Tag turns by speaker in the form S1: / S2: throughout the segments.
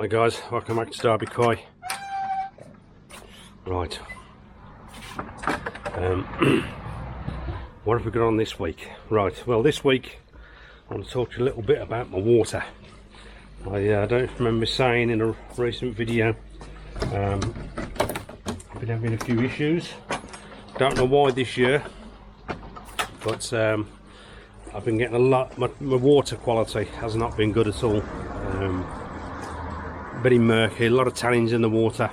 S1: Hi guys, welcome back to Derby Koi. Right, what have we got on this week? Right, well this week I want to talk to you a little bit about my water. I don't remember saying in a recent video, I've been having a few issues. Don't know why this year, but I've been getting a lot, my water quality has not been good at all. Very murky, a lot of tannins in the water,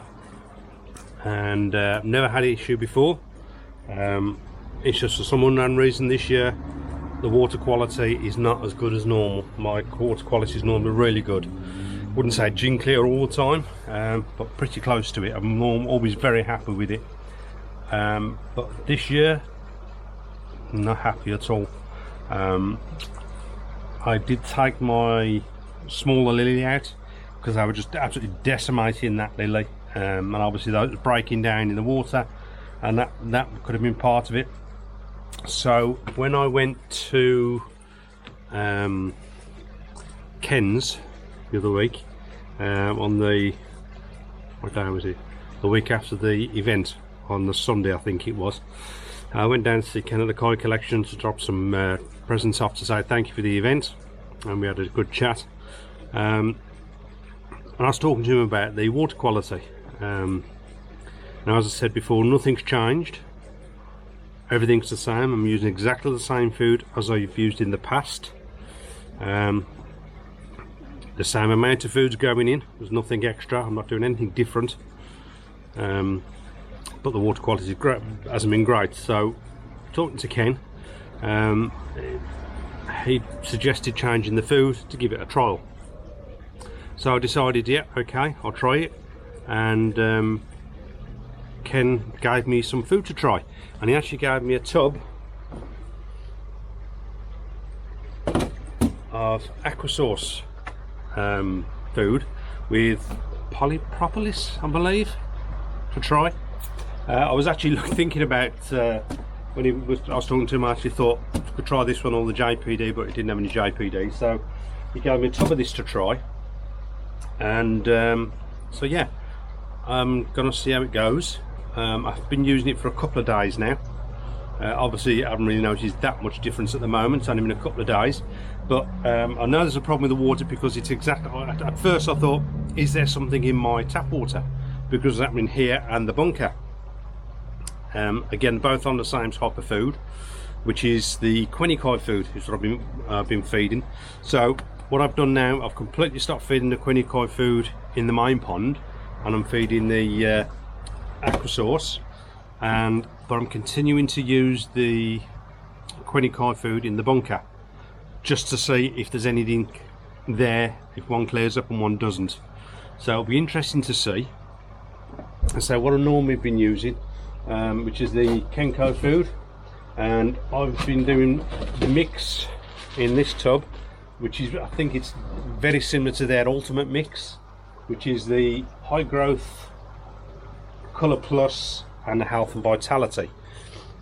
S1: and never had an issue before. It's just for some unknown reason this year the water quality is not as good as normal. My water quality is normally really good. Wouldn't say gin clear all the time, but pretty close to it. I'm always very happy with it, but this year not happy at all. I did take my smaller lily out because I was just absolutely decimating that lily, and obviously that was breaking down in the water, and that could have been part of it. So when I went to Ken's the other week, on the, what day was it? The week after the event, on the Sunday I think it was. I went down to see Ken at the Koi Collection to drop some presents off to say thank you for the event, and we had a good chat. And I was talking to him about the water quality. Now, as I said before, nothing's changed. Everything's the same. I'm using exactly the same food as I've used in the past. The same amount of food's going in. There's nothing extra. I'm not doing anything different. But the water quality hasn't been great. So, talking to Ken, he suggested changing the food to give it a trial. So I decided, yeah, okay, I'll try it, and Ken gave me some food to try, and he actually gave me a tub of AQUAFORTE food with polypropilis, I believe, to try. I was actually thinking about, when I was talking to him, I actually thought I could try this one on the JPD, but it didn't have any JPD, so he gave me a tub of this to try. And so yeah, I'm gonna see how it goes. I've been using it for a couple of days now. Obviously I haven't really noticed that much difference at the moment. It's only been a couple of days, but I know there's a problem with the water because it's exactly, at first I thought, is there something in my tap water, because that's in here and the bunker. Again, both on the same type of food, which is the Koi food, is what I've been feeding. So what I've done now, I've completely stopped feeding the Koi food in the main pond, and I'm feeding the AQUAFORTE, but I'm continuing to use the Koi food in the bunker, just to see if there's anything there, if one clears up and one doesn't. So it'll be interesting to see. And so what I normally been using, which is the Koi food, and I've been doing the mix in this tub, which is, I think it's very similar to their ultimate mix, which is the high growth, colour plus, and the health and vitality.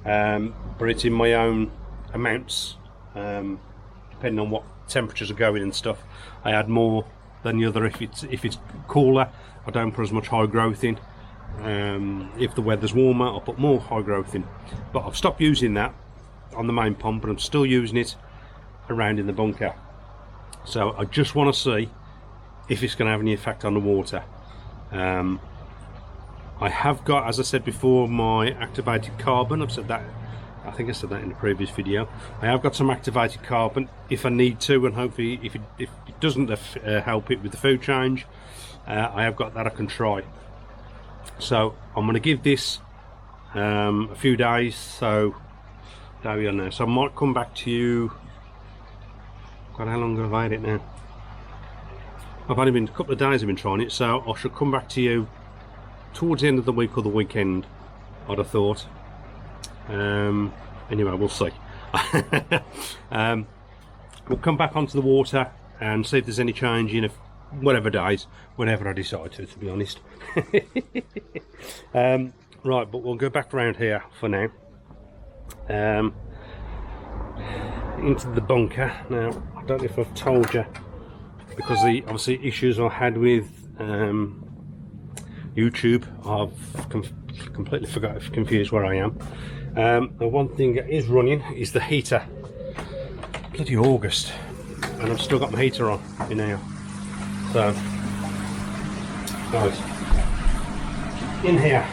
S1: But it's in my own amounts, depending on what temperatures are going and stuff. I add more than the other. If it's cooler, I don't put as much high growth in. If the weather's warmer, I'll put more high growth in. But I've stopped using that on the main pond, but I'm still using it around in the bunker. So I just want to see if it's going to have any effect on the water. I have got, as I said before, my activated carbon. I've said that, I think I said that in the previous video. I have got some activated carbon if I need to, and hopefully if it doesn't help it with the food change, I have got that I can try. So I'm going to give this a few days. So there we are now. So I might come back to you. God, how long have I had it now? I've only been a couple of days I've been trying it, so I should come back to you towards the end of the week or the weekend, I'd have thought. Anyway, we'll see. We'll come back onto the water and see if there's any change in whatever days, whenever I decide to be honest. Right, but we'll go back around here for now. Into the bunker. Now, I don't know if I've told you, because the obviously issues I had with YouTube, I've completely confused where I am. The one thing that is running is the heater. Bloody August, and I've still got my heater on in here. So, right, in here,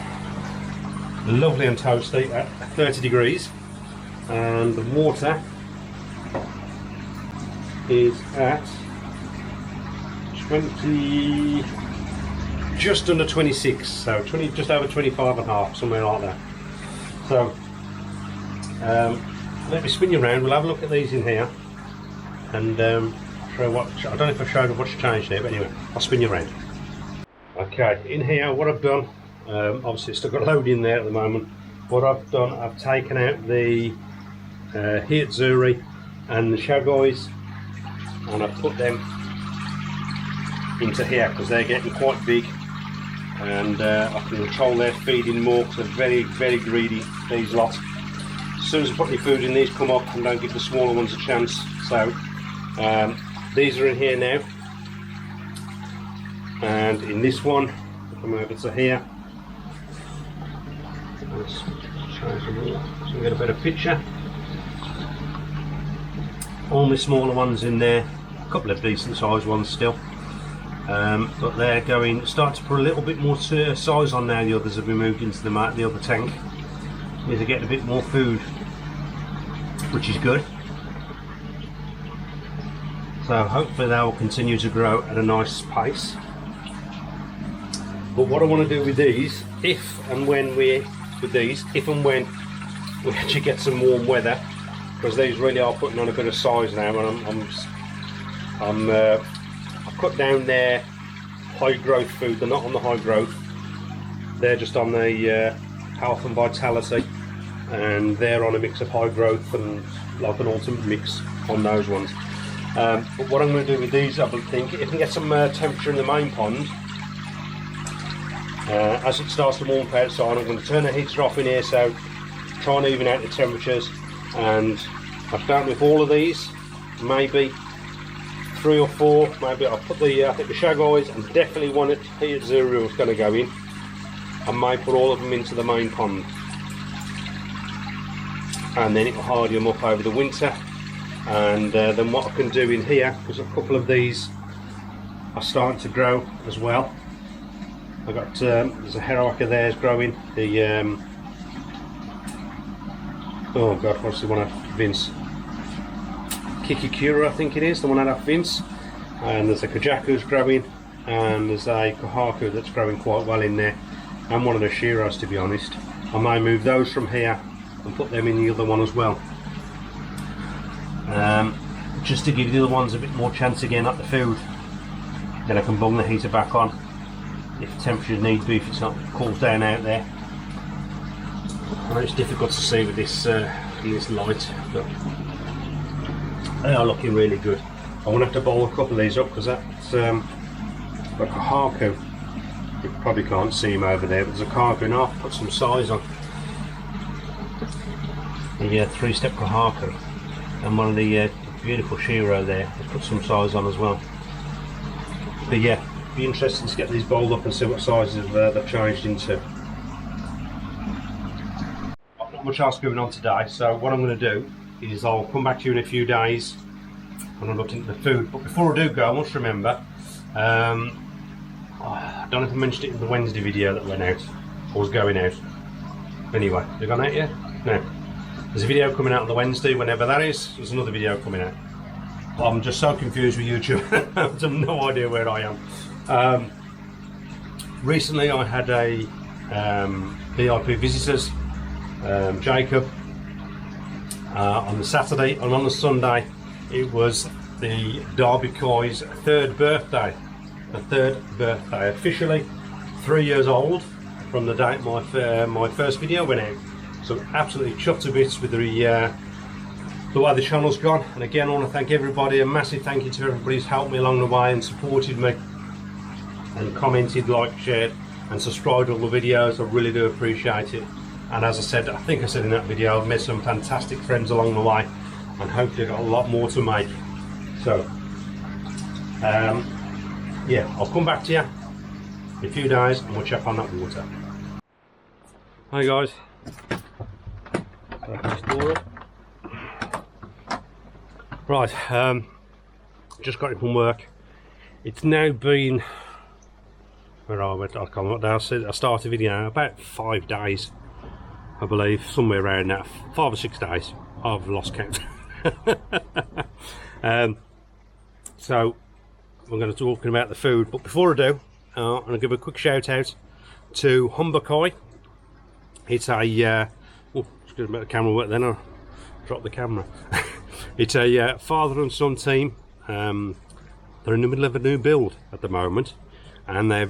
S1: lovely and toasty at 30 degrees, and the water is at 20, just under 26, so just over 25 and a half, somewhere like that. So let me spin you around. We'll have a look at these in here, and show what, I don't know if I showed what's changed here, but anyway, I'll spin you around. Okay, in here what I've done, obviously it's still got a load in there at the moment. What I've done, I've taken out the Hiyatsuri and the Shagois, and I've put them into here because they're getting quite big, and I can control their feeding more because they're very, very greedy, these lot. As soon as I put any food in, these come up and don't give the smaller ones a chance. So these are in here now, and in this one, come over to here. Let's show some more so we get a better picture. All the smaller ones in there, a couple of decent sized ones still, but they're start to put a little bit more size on now. The others have been moved into the other tank. They're getting a bit more food, which is good. So hopefully they will continue to grow at a nice pace. But what I want to do with these, if and when we actually get some warm weather, because these really are putting on a bit of size now, and I've cut down their high growth food. They're not on the high growth, they're just on the health and vitality, and they're on a mix of high growth and like an ultimate mix on those ones. But what I'm going to do with these, I think, if I can get some temperature in the main pond, as it starts to warm up outside, I'm going to turn the heater off in here, so try and even out the temperatures. And I've found with all of these, maybe 3 or 4, maybe I'll put the I think the Shagois and definitely one at Hiyatsuri is going to go in. I may put all of them into the main pond, and then it will hardy them up over the winter. And then what I can do in here, because a couple of these are starting to grow as well. I've got there's a Heraka there is growing. The oh god, what's the one at Vince? Kikikura, I think it is, the one out of Vince. And there's a Kajaku's growing, and there's a Kohaku that's growing quite well in there, and one of the Shiros, to be honest. I may move those from here and put them in the other one as well, just to give the other ones a bit more chance again at the food. Then I can bung the heater back on if temperature need be, if it's not cools down out there. I know it's difficult to see with this in this light, but they are looking really good. I'm going to have to bowl a couple of these up because that's like a Haku. You probably can't see him over there, but there's a Kahaku, and I'll put some size on. The 3-step Kahaku, and one of the beautiful Shiro there. I'll put some size on as well. But yeah, be interesting to get these bowled up and see what sizes they've changed into. I've not much else going on today, so what I'm going to do is I'll come back to you in a few days when I'm looking at the food. But before I do go, I must remember, I don't know if I mentioned it in the Wednesday video that went out, or was going out. Anyway, have they gone out yet? No. There's a video coming out on the Wednesday, whenever that is. There's another video coming out. I'm just so confused with YouTube. I have no idea where I am. Recently I had a VIP visitors, Jacob, on the Saturday, and on the Sunday it was the Derby Coy's third birthday. Officially 3 years old from the date my first video went out. So absolutely chuffed to bits with the way the channel's gone. And again, I want to thank everybody, a massive thank you to everybody who's helped me along the way and supported me and commented, liked, shared and subscribed to all the videos. I really do appreciate it. And as I said, I think I said in that video, I've met some fantastic friends along the way, and hopefully I've got a lot more to make. So yeah, I'll come back to you in a few days and we'll check on that water. Hi guys. Right, just got in from work. It's now been, where are we? I can't remember. I started the video about 5 days, I believe, somewhere around that, 5 or 6 days. I've lost count. So I'm going to talk about the food, but before I do, I'm going to give a quick shout out to Humber. It's a oh, just going to make the camera work. Then I'll drop the camera. It's a father and son team. They're in the middle of a new build at the moment, and they've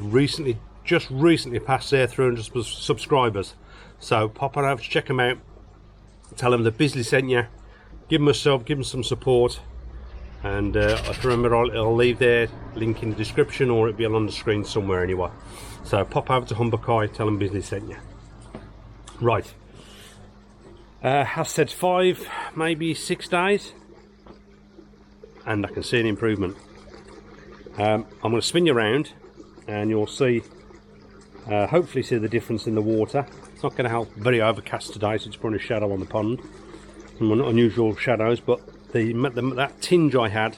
S1: just recently passed their 300 subscribers. So pop on over to check them out. Tell them the Bisley sent you. Give them a sub, give them some support. And if you remember, I'll leave their link in the description, or it'll be on the screen somewhere anyway. So pop over to Humber, tell them Bisley sent you. Right. I've said 5, maybe 6 days, and I can see an improvement. I'm going to spin you around and you'll see, hopefully see the difference in the water. It's not going to help, very overcast today, so it's putting a shadow on the pond. Some unusual shadows, but that tinge I had,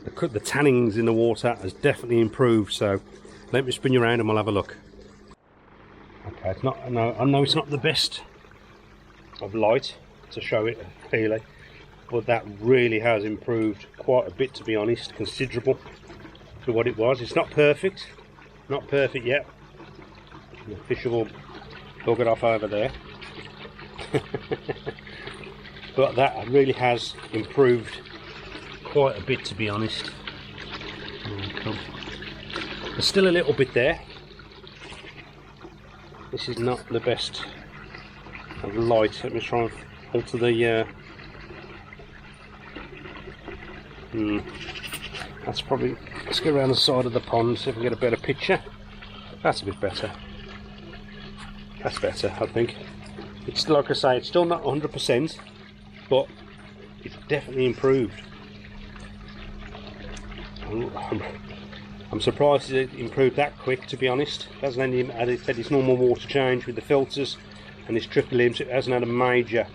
S1: the tannings in the water has definitely improved. So let me spin you around and we'll have a look. Okay, it's not, no, I know it's not the best of light to show it clearly, but that really has improved quite a bit, to be honest, considerable to what it was. It's not perfect yet. The fish will bugger off over there. But that really has improved quite a bit, to be honest. There's still a little bit there. This is not the best of light. Let me try and alter the that's probably, let's go around the side of the pond, see if we can get a better picture. That's a bit better. That's better, I think. It's, like I say, it's still not 100%, but it's definitely improved. I'm surprised it improved that quick, to be honest. It hasn't only had its normal water change with the filters and this triple limb, so it hasn't had a major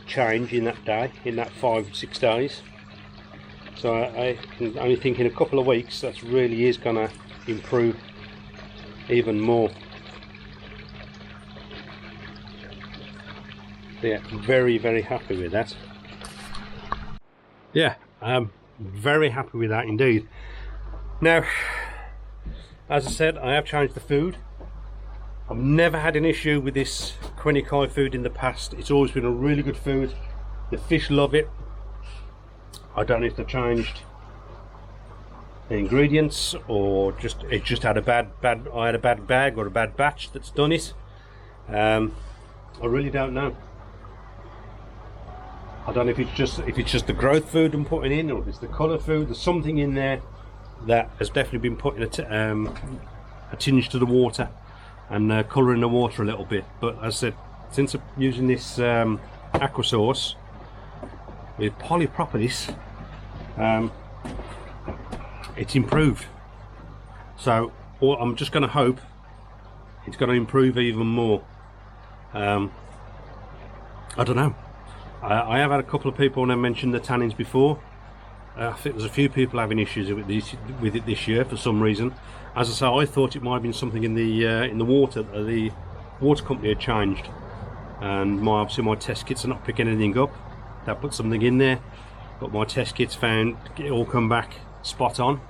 S1: change in that day, in that 5-6 days. So I only think in a couple of weeks that really is going to improve even more. Yeah, very, very happy with that. Yeah, I'm very happy with that indeed. Now, as I said, I have changed the food. I've never had an issue with this Quinikai food in the past. It's always been a really good food. The fish love it. I don't know if they've changed the ingredients, or it just had a bad I had a bad bag or a bad batch that's done it. I really don't know. I don't know if it's just the growth food I'm putting in, or if it's the colour food. There's something in there that has definitely been putting a tinge to the water and colouring the water a little bit. But as I said, since I'm using this aqua sauce with polypropilis, it's improved. So I'm just going to hope it's going to improve even more. I don't know. I have had a couple of people now mention the tannins before. I think there's a few people having issues with it this year for some reason. As I say, I thought it might have been something in the water. The water company had changed, and obviously my test kits are not picking anything up. They put something in there, but my test kits found it all come back spot on.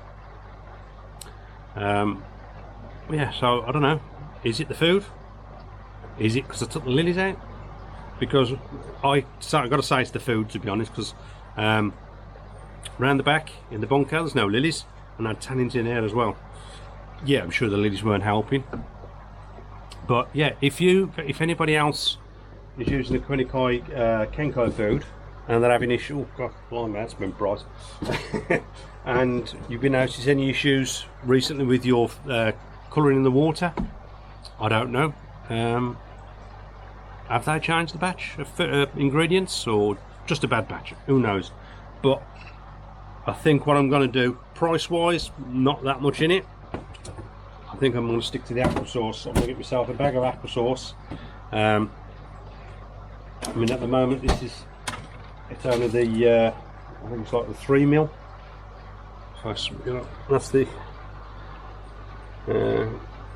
S1: Yeah, so I don't know. Is it the food? Is it because I took the lilies out? Because I've got to say it's the food, to be honest, because round the back in the bunker there's no lilies, and I had tannins in there as well. Yeah, I'm sure the lilies weren't helping. But yeah, if anybody else is using the Quinikai Kenkai food and they're having issues, oh god, blimey, that's been bright. And you've been noticing any issues recently with your colouring in the water, I don't know. Have they changed the batch of ingredients, or just a bad batch? Who knows? But I think what I'm going to do, price wise, not that much in it. I think I'm going to stick to the aqua sauce. I'm going to get myself a bag of aqua sauce. I mean, at the moment it's only the I think it's like the 3 ml. So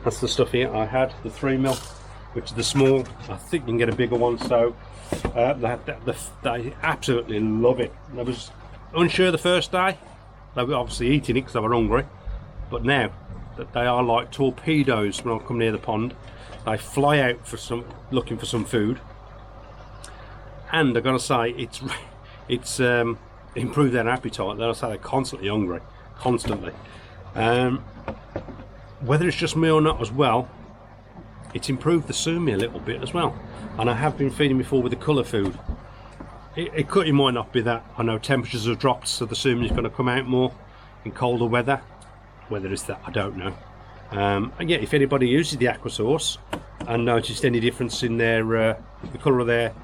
S1: that's the stuff here I had, the 3 ml, which is the small. I think you can get a bigger one. So they absolutely love it. I was unsure the first day. They were obviously eating it because they were hungry, but now that they are like torpedoes when I come near the pond, they fly out for looking for some food. And I've got to say, it's improved their appetite. They'll say they're constantly hungry, constantly. Whether it's just me or not as well, it's improved the sumi a little bit as well. And I have been feeding before with the colour food. It might not be that. I know temperatures have dropped, so the sumi is going to come out more in colder weather. Whether it's that, I don't know. And yeah, if anybody uses the aqua sauce and noticed any difference in their the colour of their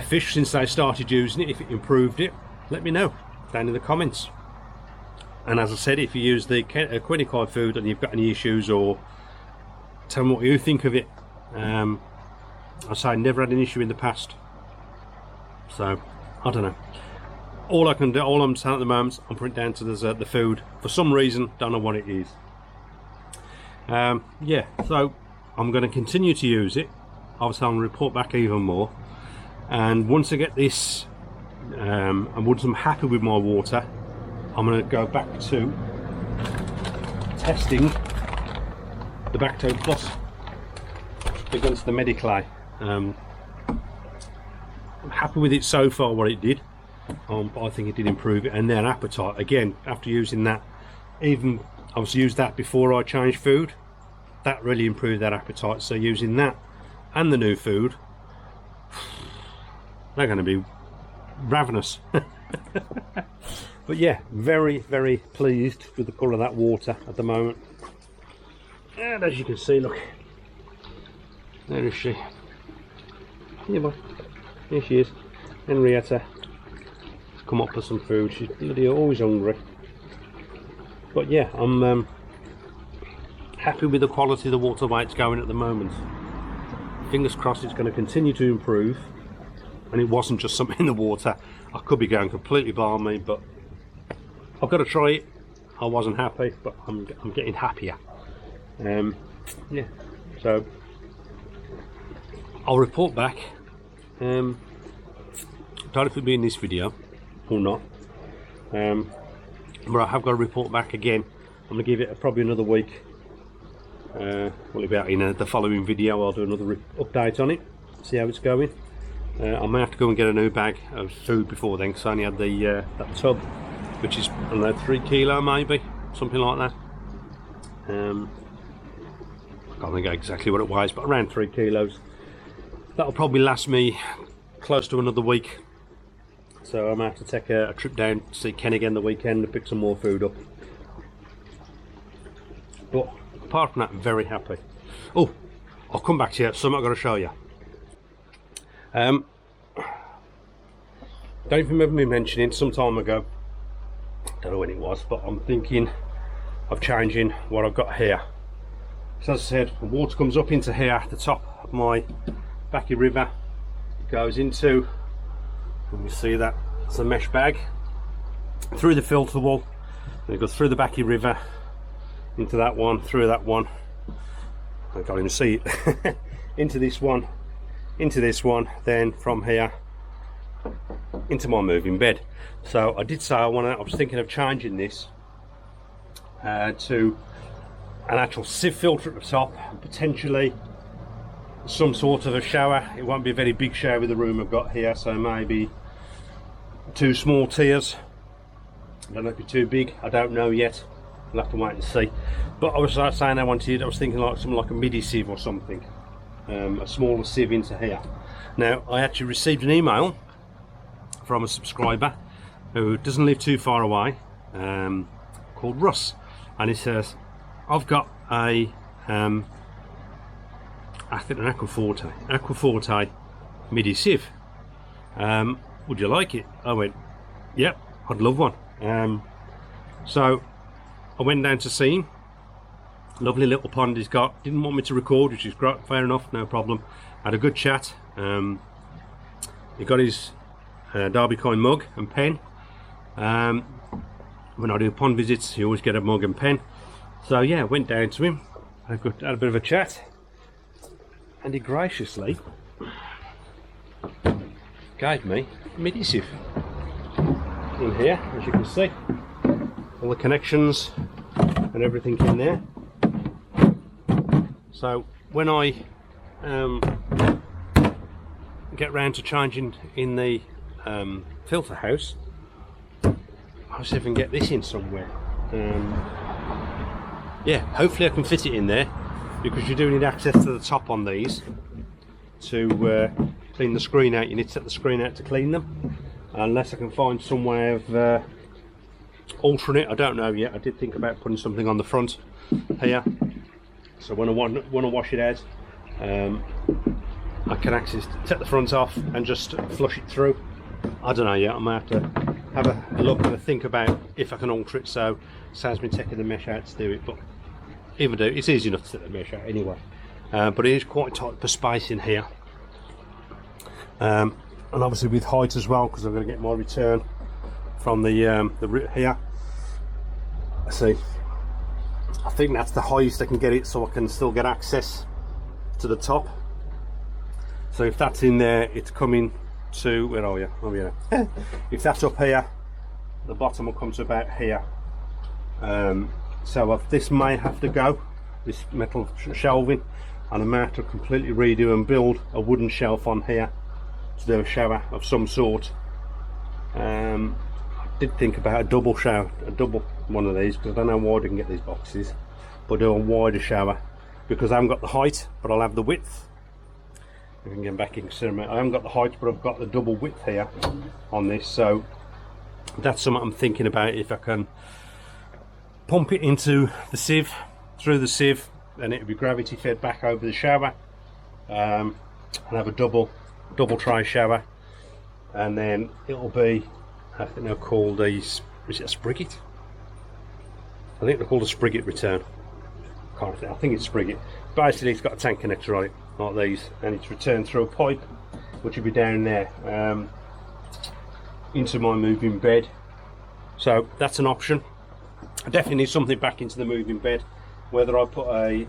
S1: fish since they started using it, if it improved it, let me know down in the comments. And as I said, if you use the quiniquide food and you've got any issues, or tell me what you think of it. I say I never had an issue in the past, so I don't know. All I can do, all I'm saying at the moment, I'm putting it down to the food. For some reason, don't know what it is. Yeah, so I'm going to continue to use it. Obviously, I'm going to report back even more. And once I get this, and once I'm happy with my water, I'm going to go back to testing the Bacto Plus against the Mediclay. I'm happy with it so far, what it did. But I think it did improve it, and their appetite again after using that. Even I was used that before I changed food, that really improved their appetite. So using that and the new food, they're going to be ravenous. But yeah, very, very pleased with the colour of that water at the moment. And as you can see, look, there is she. Yeah, boy. Here she is, Henrietta. Come up for some food. She's bloody always hungry. But yeah, I'm happy with the quality of the water, the way it's going at the moment. Fingers crossed it's going to continue to improve, and it wasn't just something in the water. I could be going completely balmy, but I've got to try it. I wasn't happy, but I'm getting happier. Yeah, so I'll report back. Don't know if it'll be in this video or not, but I have got to report back again. I'm going to give it probably another week. Will it be out in the following video? I'll do another update on it, see how it's going. I may have to go and get a new bag of food before then, because I only had the that tub, which is, I don't know, 3 kilo maybe, something like that. I can't think exactly what it weighs, but around 3 kilos. That'll probably last me close to another week. So I might have to take a trip down to see Ken again the weekend and pick some more food up. But apart from that, I'm very happy. Oh, I'll come back to you, something I've got to show you. Don't remember me mentioning some time ago, don't know when it was, but I'm thinking of changing what I've got here. So as I said, the water comes up into here at the top of my Backy River. It goes into, let me see that, it's a mesh bag, through the filter wall, and it goes through the Backy River, into that one, through that one, I can't even see it, into this one, then from here into my moving bed. So I did say I was thinking of changing this to an actual sieve filter at the top, and potentially some sort of a shower. It won't be a very big shower with the room I've got here, so maybe 2 small tiers. I don't know if it's too big, I don't know yet. I'll have to wait and see. But I was saying I was thinking like something like a midi sieve or something, a smaller sieve into here. Now I actually received an email from a subscriber who doesn't live too far away, called Russ, and he says, I've got a I think an AQUAFORTE midi sieve. Would you like it? I went, yep, I'd love one. So I went down to see him, Lovely little pond he's got. Didn't want me to record, which is great, fair enough, no problem. Had a good chat. He got his Derby coin mug and pen. When I do pond visits, you always get a mug and pen. So yeah, went down to him, had a bit of a chat, and he graciously gave me an adhesive in here, as you can see. All the connections and everything in there. So when I get round to changing in the filter house, I'll see if I can get this in somewhere. Yeah, hopefully I can fit it in there, because you do need access to the top on these to clean the screen out. You need to set the screen out to clean them, unless I can find some way of altering it. I don't know yet. I did think about putting something on the front here, so when I want to wash it out, I can actually take the front off and just flush it through. I don't know yet. I might have to have a look and think about if I can alter it so it saves me taking the mesh out to do it. But if I do, it's easy enough to take the mesh out anyway. But it is quite tight for space in here, and obviously with height as well, because I'm going to get my return from the root here. See, I think that's the highest I can get it, so I can still get access to the top. So if that's in there, it's coming to, where are you? Oh yeah. If that's up here, the bottom will come to about here. So this may have to go, this metal shelving, and I may have to completely redo and build a wooden shelf on here to do a shower of some sort. I did think about a double shower, a double one of these, because I don't know why I didn't get these boxes, but do a wider shower, because I haven't got the height, but I'll have the width. We can get back in cinema. I haven't got the height, but I've got the double width here on this, so that's something I'm thinking about, if I can pump it into the sieve, through the sieve, and it'll be gravity fed back over the shower, and have a double tray shower, and then it'll be, I think they're called these, is it a Sprigget? I think they're called a Sprigget return. I think it's Sprigget. Basically it's got a tank connector on it, like these, and it's returned through a pipe, which will be down there into my moving bed. So that's an option. I definitely need something back into the moving bed, whether I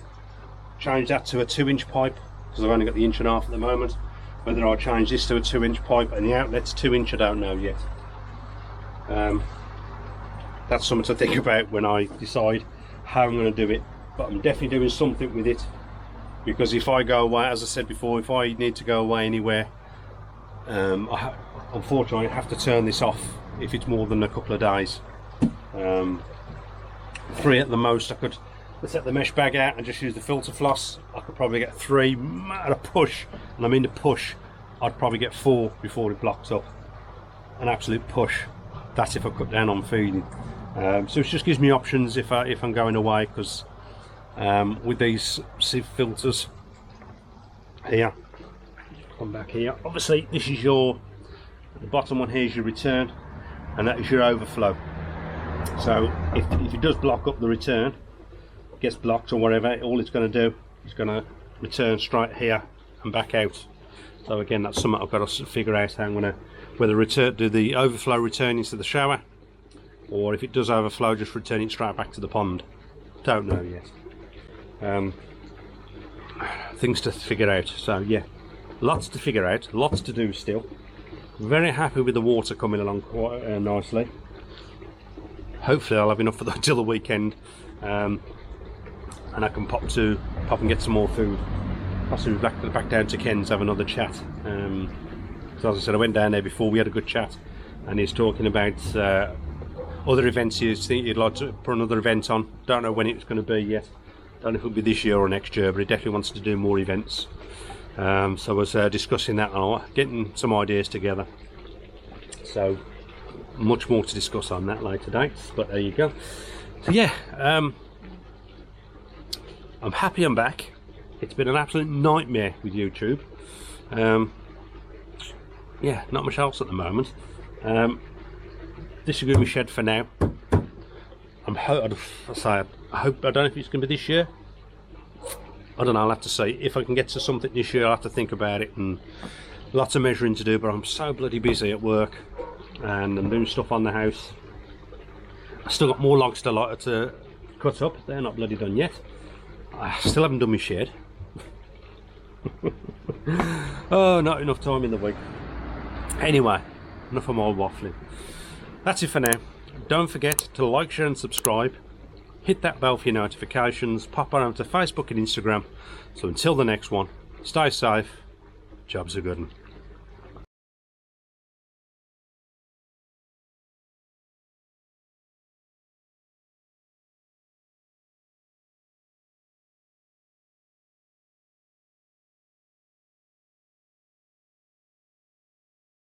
S1: change that to a 2-inch pipe, because I've only got the 1.5 inch at the moment, whether I change this to a 2-inch pipe and the outlet's 2-inch, I don't know yet. That's something to think about when I decide how I'm going to do it, but I'm definitely doing something with it, because if I go away, as I said before, if I need to go away anywhere, unfortunately I have to turn this off if it's more than a couple of days. 3 at the most. I could set the mesh bag out and just use the filter floss. I could probably get 3 at a push, and I mean the push, I'd probably get 4 before it blocks up. An absolute push. That's if I cut down on feeding. So it just gives me options if I'm going away, because with these sieve filters here, come back here, obviously this is the bottom one here is your return, and that is your overflow. So if it does block up the return, gets blocked or whatever, all it's going to do is going to return straight here and back out. So again, that's something I've got to figure out how I'm going to, whether do the overflow return into the shower, or if it does overflow, just return it straight back to the pond. Don't know yet. Things to figure out. So yeah, lots to figure out, lots to do still. Very happy with the water coming along quite nicely. Hopefully I'll have enough for till the weekend, and I can pop and get some more food. Possibly back down to Ken's, have another chat. So as I said, I went down there before, we had a good chat, and he's talking about other events he'd like to put another event on. Don't know when it's going to be yet. Don't know if it'll be this year or next year, but he definitely wants to do more events. So I was discussing that and getting some ideas together. So much more to discuss on that later dates, but there you go. So yeah, I'm happy I'm back. It's been an absolute nightmare with YouTube. Yeah, not much else at the moment. This is my shed for now. I don't know if it's going to be this year I don't know, I'll have to see. If I can get to something this year, I'll have to think about it, and lots of measuring to do, but I'm so bloody busy at work and I'm doing stuff on the house. I still got more logs to cut up. They're not bloody done yet. I still haven't done my shed. Oh, not enough time in the week. Anyway, enough of my waffling. That's it for now. Don't forget to like, share and subscribe. Hit that bell for your notifications. Pop around to Facebook and Instagram. So until the next one, stay safe. Jobs are good.